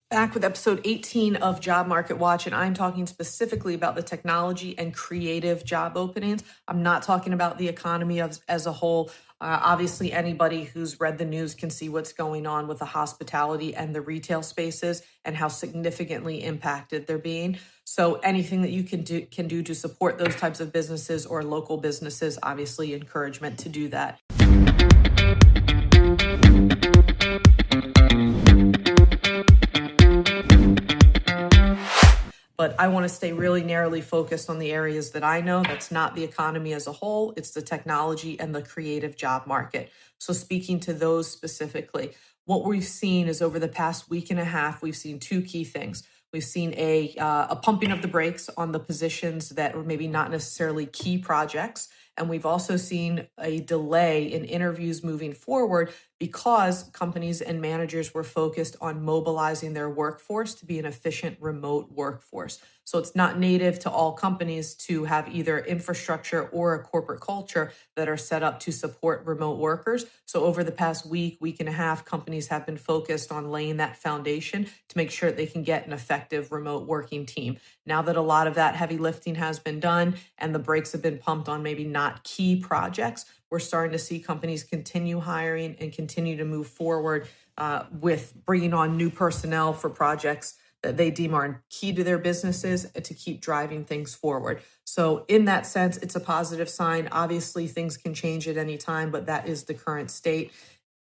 Back with episode 18 of Job Market Watch, and I'm talking specifically about the technology and creative job openings. I'm not talking about the economy as a whole. Obviously, anybody who's read the news can see what's going on with the hospitality and the retail spaces and how significantly impacted they're being. So anything that you can do to support those types of businesses or local businesses, obviously encouragement to do that. But I want to stay really narrowly focused on the areas that I know. That's not the economy as a whole. It's the technology and the creative job market. So speaking to those specifically, what we've seen is over the past week and a half, we've seen two key things. We've seen a pumping of the brakes on the positions that were maybe not necessarily key projects. And we've also seen a delay in interviews moving forward because companies and managers were focused on mobilizing their workforce to be an efficient remote workforce. So it's not native to all companies to have either infrastructure or a corporate culture that are set up to support remote workers. So over the past week and a half, companies have been focused on laying that foundation to make sure that they can get an effective remote working team. Now that a lot of that heavy lifting has been done and the brakes have been pumped on maybe not key projects, we're starting to see companies continue hiring and continue to move forward with bringing on new personnel for projects that they deem are key to their businesses to keep driving things forward. So in that sense, it's a positive sign. Obviously, things can change at any time, but that is the current state.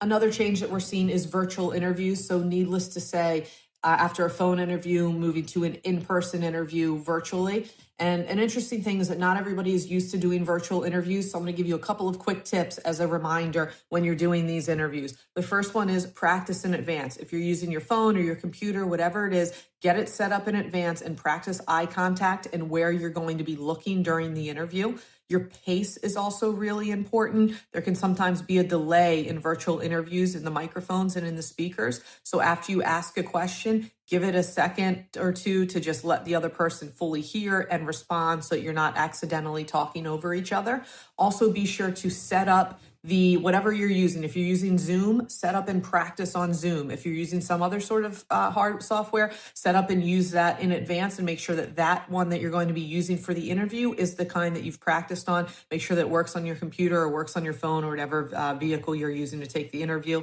Another change that we're seeing is virtual interviews. So needless to say, after a phone interview, moving to an in-person interview virtually. And an interesting thing is that not everybody is used to doing virtual interviews. So I'm going to give you a couple of quick tips as a reminder when you're doing these interviews. The first one is practice in advance. If you're using your phone or your computer, whatever it is, get it set up in advance and practice eye contact and where you're going to be looking during the interview. Your pace is also really important. There can sometimes be a delay in virtual interviews in the microphones and in the speakers. So after you ask a question, give it a second or two to just let the other person fully hear and respond so that you're not accidentally talking over each other. Also, be sure to set up whatever you're using. If you're using Zoom, set up and practice on Zoom. If you're using some other sort of hard software, set up and use that in advance and make sure that that one that you're going to be using for the interview is the kind that you've practiced on. Make sure that it works on your computer or works on your phone or whatever vehicle you're using to take the interview.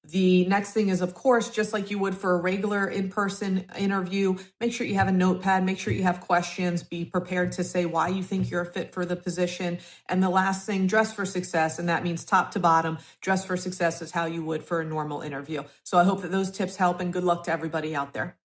The next thing is, of course, just like you would for a regular in-person interview, make sure you have a notepad, make sure you have questions, be prepared to say why you think you're a fit for the position. And the last thing, dress for success. And that means top to bottom, dress for success is how you would for a normal interview. So I hope that those tips help and good luck to everybody out there.